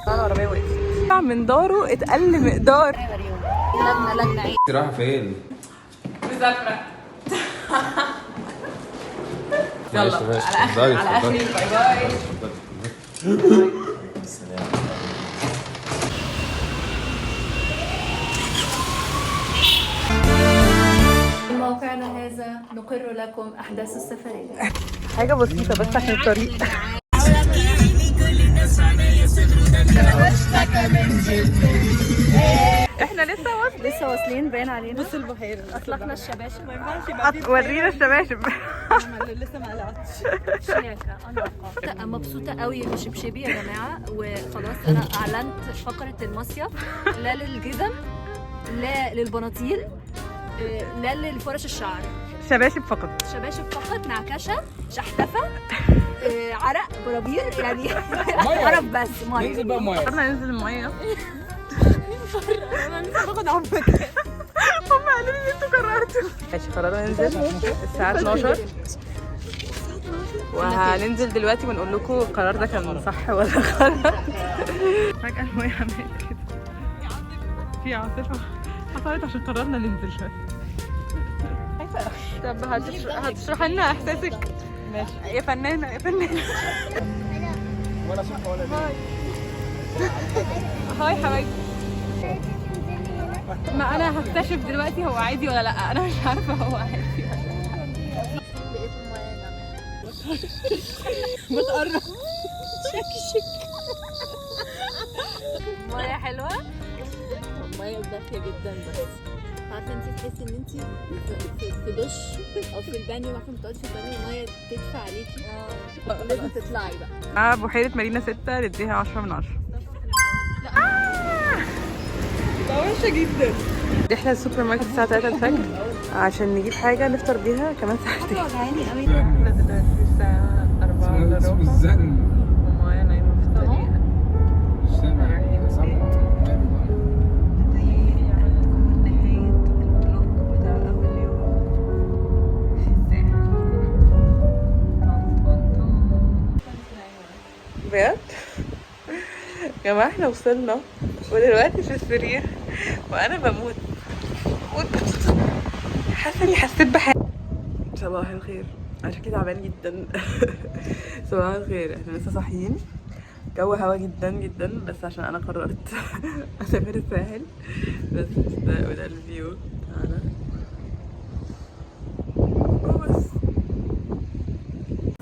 العربية وقفت من داره اتقل مقدار. لجنة ايه؟ رايحة فين؟ مسافرة. يلا على اخر باي باي. في موقعنا هذا نقر لكم أحداث السفرية. حاجة بسيطة بس عشان الطريق. احنا لسه واصلين باين علينا. بص البحيرة أطلقنا الشباشب. ما ينفعش ورينا الشباشب. لسه ما قلعتش. شياكة أنا مبسوطة قوي بشبشبي يا جماعة. وخلاص أنا أعلنت فقرة المصيف، لا للجزم لا للبناطيل لا للفرش الشعر، شباشب فقط. شباشب فقط، نعكشة، شحتفة، عرق، برابير، يعني عرق بس ميه. ننزل بقى ميه. قررنا ننزل الميه. انا لسه باخد على المكان. هم قالوا لي انتوا قررتوا. ماشي قررنا ننزل الساعة 12 وهننزل دلوقتي ونقول لكم القرار ده كان صح ولا غلط. فجأة الميه عملت كده، في عاصفة حصلت عشان قررنا ننزل. طب هتشرحي لنا احساسك؟ ماشي يا فنانة يا فنانة. هاي حبايبي. ما انا هكتشف دلوقتي هو عادي ولا لا. انا مش عارفة هو عادي ولا لا. بتقرب. ميه حلوه، ميه دافيه جدا. بس عارفه انت تحسي ان انت في دش او في البانيو، عارفه بتقعدي في البانيو الميه تدفى عليكي، لازم تطلعي بقى. بحيرة مارينا 6 نديها 10 من 10. وحشة جدا. احنا السوبر ماركت الساعة 3 الفجر عشان نجيب حاجة نفطر بيها كمان ساعتين. وجعاني قوي. احنا دلوقتي الساعة 4 الا ربع ومايا نايمة في الطريق. بجد؟ يا جماعة احنا وصلنا ودلوقتي في السرير وانا بموت. حاسة اني حسيت بحاجة. صباح الخير. انا شكلي تعبان جدا. صباح الخير. احنا لسه صاحيين، جو هوا جدا جدا، بس عشان انا قررت اسافر الساحل. بس وده الفيو. تعالى بس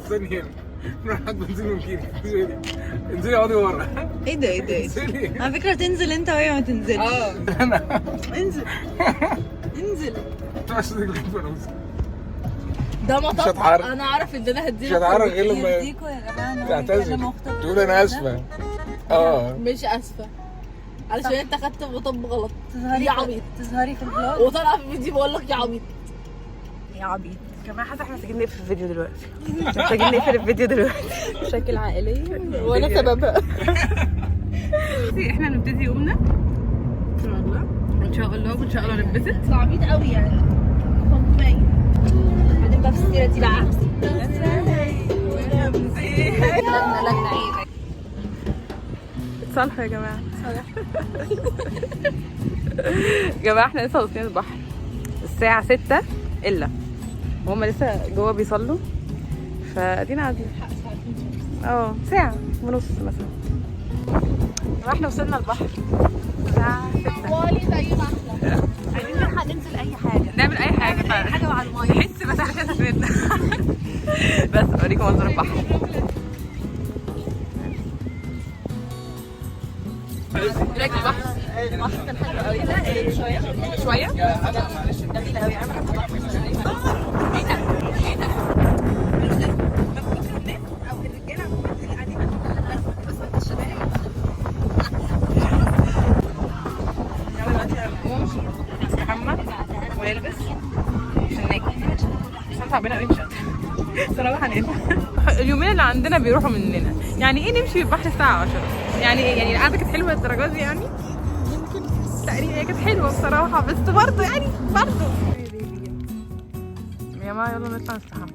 ثانية نروح حد بنزين ونجيب. انزلي اقعدي ورا. ايه ده ايه ده؟ انزلي. على فكرة تنزل انت وهي ما تنزلش. انا انزل انزل. بس الفلوس ده ما مش هتعرف. انا اعرف ان انا مش هتعرف غير لما يرضيكوا يا جماعة تعتذر تقول انا اسفة. مش اسفه علشان انت خدت مطب غلط. تظهري يا عبيط. تظهري في الفلوج وطالعه في الفيديو بقول لك يا عبيط. يا عبيط. يا جماعة حاسة احنا محتاجين نقفل الفيديو دلوقتي. محتاجين نقفل الفيديو دلوقتي. مشاكل عائليه وانا سببها. احنا نبتدي يومنا ان شاء الله وان شاء الله وان شاء الله نتبسط. عبيط قوي يعني. باين. بعدين بقى في السيره دي بقى لجنه ايه؟ اتصالحوا يا جماعة. يا جماعة احنا لسه واصلين البحر الساعة 6 الا وهم لسه جوه بيصلوا، فادينا قاعدين ساعة ونص مثلا. واحنا وصلنا البحر الساعة 6. والي زي ما احنا عايزين نلحق ننزل اي حاجه، نعمل اي حاجة فعلا. اي حاجه مع الميه. نحس بس احنا كده سافرنا. بس اوريكم منظر البحر. رايك البحر؟ البحر كان حلو قوي. لا شوية؟ جميل قوي. محمد ونلبس عشان ناكل. بس تعبانة قوي مش قادرة صراحة. هنام. اليومين اللي عندنا بيروحوا مننا. يعني ايه نمشي البحر الساعة 10؟ يعني ايه؟ يعني القعدة كانت حلوة للدرجة دي يعني؟ يمكن تقريبا هي كانت حلوة بصراحة، بس برضه يعني برضه. يا جماعة يلا نطلع نستحمى.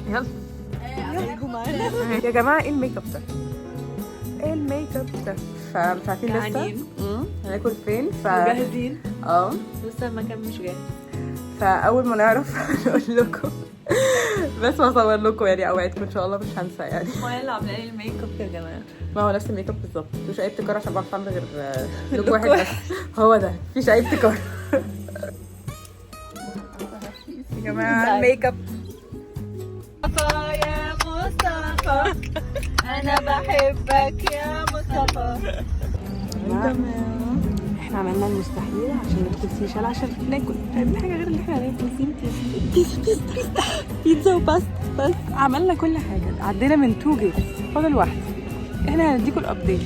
يلا يا جماعه ايه الميك اب ده؟ ايه الميك اب ده؟ فمش عارفين لسه جعانين. هناكل فين جاهزين اه لسه المكان مش جاهز. فاول ما نعرف هنقول لكم بس هصور لكم يعني اوعدكم ان شاء الله مش هنسى يعني. هي اللي عامله لي الميك اب يا جماعه. ما هو نفس الميك اب بالظبط مفيش اي ابتكار عشان بعرف اعمل غير لوك واحد بس هو ده مفيش اي ابتكار. يا جماعه الميك اب يا مصطفى انا بحبك يا مصطفى. احنا عملنا المستحيل عشان ندخل سيشال عشان ناكل عملنا حاجه غير اللي احنا هناكل بيتزا وباستا بس عملنا كل حاجه عدينا من 2 جيتس فاضل واحده احنا هنديكم الابديت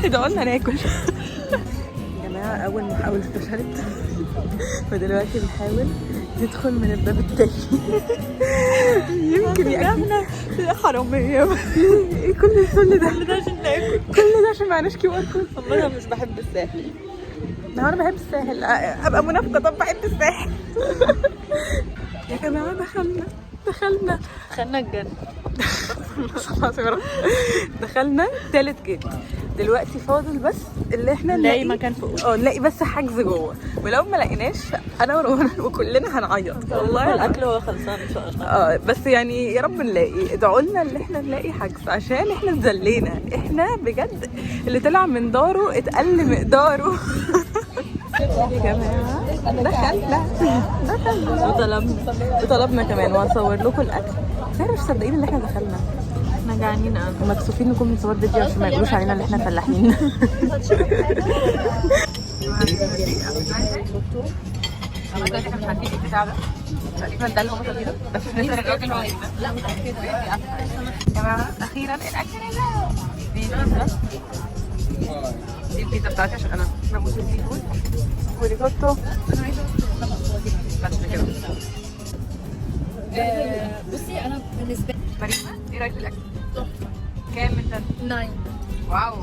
ادعوا لنا ناكل. يا جماعه اول محاوله فشلت ودلوقتي بنحاول ندخل من الباب التاني يمكن ياكلنا حراميه. ايه كل الفل ده؟ كل ده عشان ناكل كل ده عشان معناش كيو ار كود. والله انا مش بحب الساحل. انا بحب الساحل ابقى منافقه طب بحب الساحل. يا جماعه دخلنا الجنة. دخلنا تالت جيت دلوقتي فاضل بس اللي احنا نلاقي مكان فوق نلاقي بس حجز جوه ولو ما لقيناش انا وكلنا هنعيط والله. الاكل هو خلصان ان شاء الله. بس يعني يا رب نلاقي ادعوا لنا اللي احنا نلاقي حجز عشان احنا اتذلينا احنا بجد اللي طلع من داره اتقل مقداره. يا جماعه دخلنا وطلبنا كمان وهنصور لكم الاكل. احنا مش مصدقين ان احنا دخلنا. احنا جعانين قوي ومكسوفين نكون بنصور فيديو عشان ما يقولوش علينا ان احنا فلاحين. احنا مش عارفين ايه البتاع ده تقريبا ده اللي هم طالبينه بس مش نقدر الراجل لا متاكده. يا جماعه اخيرا الاكل دي البيتزا دي البيتزا بتاعتي عشان انا بموت في السي فود وريكوتو بس كده. بصي انا بالنسبه لي مريمه ايه رايك في الاكل؟ كام من 10؟ 9. واو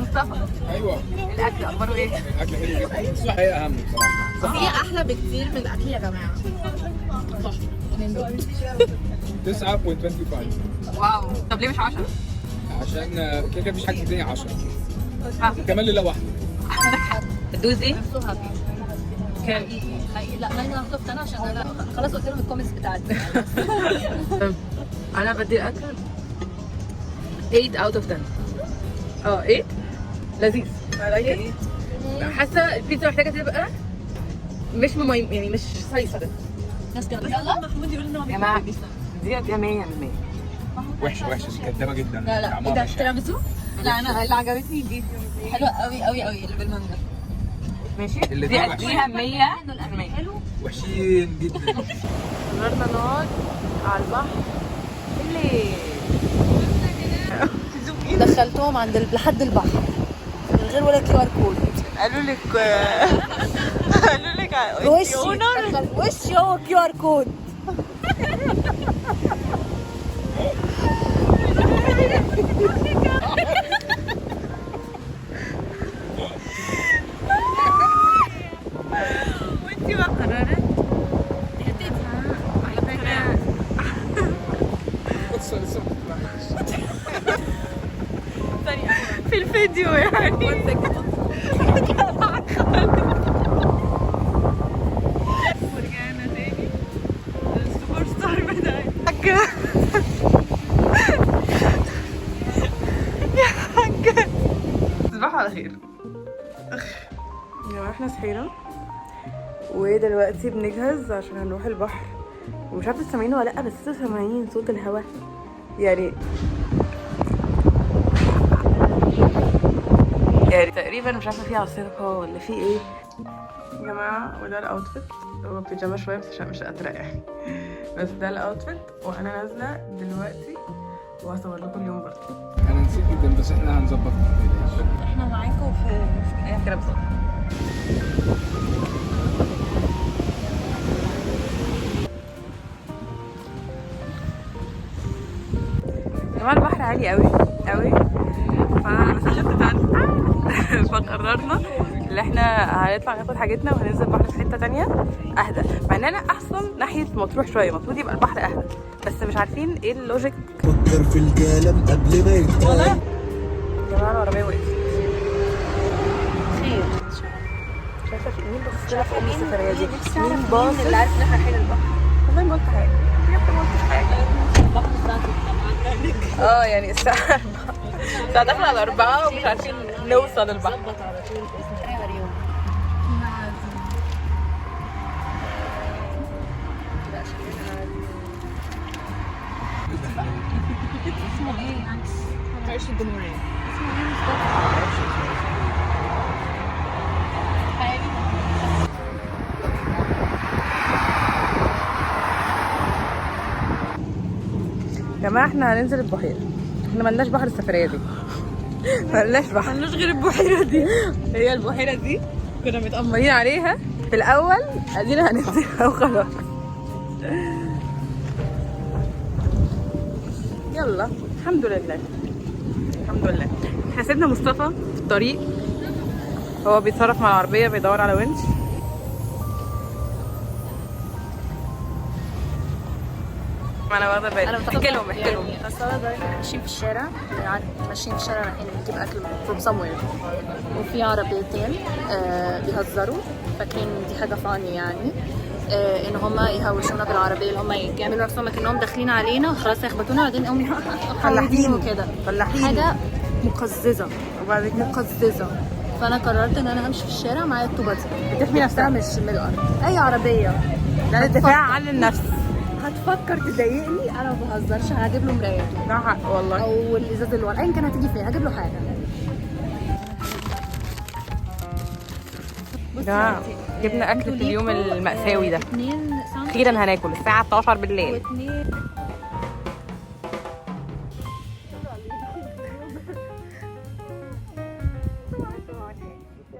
مصطفى ايوه الاكل اخباره ايه؟ الاكل حلو جدا الصحه هي اهم بصراحه. هي احلى بكتير من الاكل يا جماعه. 9.25 واو طب ليه مش 10؟ عشان كده مفيش حاجه تاني 10 كمان لله واحده. الدوز ايه؟ كام؟ لا انا هحطه انا عشان انا خلاص قلت لهم الكومنتس بتاعتي. انا بدي الاكل 8 out of 10. 8 لذيذ. حاسه البيتزا محتاجه تبقى مش يعني مش صيصه كده. ناس كده يلا محمود يقول لنا يا جماعه دي 100%. وحشه كدابه جدا. لا ايه ده تيراميسو؟ لا انا اللي عجبتني دي حلوه قوي اللي بالمانجا. ماشي اللي دي ده اديها 100%. وحشين جدا. قررنا نقعد على البحر الليل. دخلتهم عند لحد البحر من غير ولا كيو ار كود. قالوا لك وشي هو كيو ار كود. وانتي بقى قررت على فكره في الفيديو يعني ورجعنا تاني السوبر ستار بتاعي حاجة يا حاجة تصبحوا على خير. يا جماعة احنا صحينا ودلوقتي بنجهز عشان هنروح البحر ومش عارفة سامعينه ولا لأ بس سامعين صوت الهوا يعني تقريبا مش عارفه في عاصفه ولا في ايه. يا جماعه وده الاوتفيت هو بيجامه شويه بس عشان مش قادره يعني بس ده الاوتفيت وانا نازله دلوقتي وهصور لكم اليوم برضه. انا نسيت جدا بس احنا هنظبط. احنا معاكم في ايه كده بالظبط. يا جماعه البحر عالي قوي فشفت فقررنا ان احنا هنطلع ناخد حاجتنا وهننزل البحر في حته تانية اهدى مع ان انا اصلا ناحيه مطروح شويه المفروض يبقى البحر اهدى بس بس مش عارفين ايه اللوجيك. فكر في الكلام قبل ما يتقال. يا جماعه العربيه وقفت. خير. شايفه في مين باصص لنا في ام السفريه دي؟ مين باصص؟ اللي عارف ان احنا رايحين البحر. والله ما قلت حاجه بجد، ما قلتش حاجه. يعني الساعه داخله على 4 ومش عارفين نوصل البحر. اسمه ايه يعني؟ عيش الجمهورية. يا جماعة احنا هننزل البحيرة. احنا ملناش بحر السفرية دي. ملناش بحر. ملناش غير البحيرة دي. هي البحيرة دي كنا متأمرين عليها في الأول، ادينا هننزلها وخلاص. يلا الحمد لله. الحمد لله. احنا سيبنا مصطفى في الطريق، هو بيتصرف مع العربية بيدور على ونش. ما انا واخده بالي. احكي لهم بس انا دايما ماشيين في الشارع، يعني ماشيين في الشارع رايحين نجيب اكل from somewhere، وفي عربيتين بيهزروا فاكرين دي حاجه فاني يعني، ان هما يهوشونا بالعربيه، اللي هما يعملوا نفسهم كانهم داخلين علينا وخلاص يخبطونا وبعدين يقوموا فلاحين وكده. فلاحين حاجه مقززه وبعد كده مقززه. فانا قررت ان انا همشي في الشارع معايا الطوبه دي بتحمي نفسها مش من الارض. اي عربيه ده الدفاع عن النفس هتفكر تضايقني انا ما بهزرش هجيب له مرايته، ده حق والله، او الازاز اللي ورا ايا كان هتيجي فين هجيب له حاجه. جماعة جبنا اكل في اليوم المأساوي ده. 2 سم اخيرا هناكل الساعة 12 بالليل. و2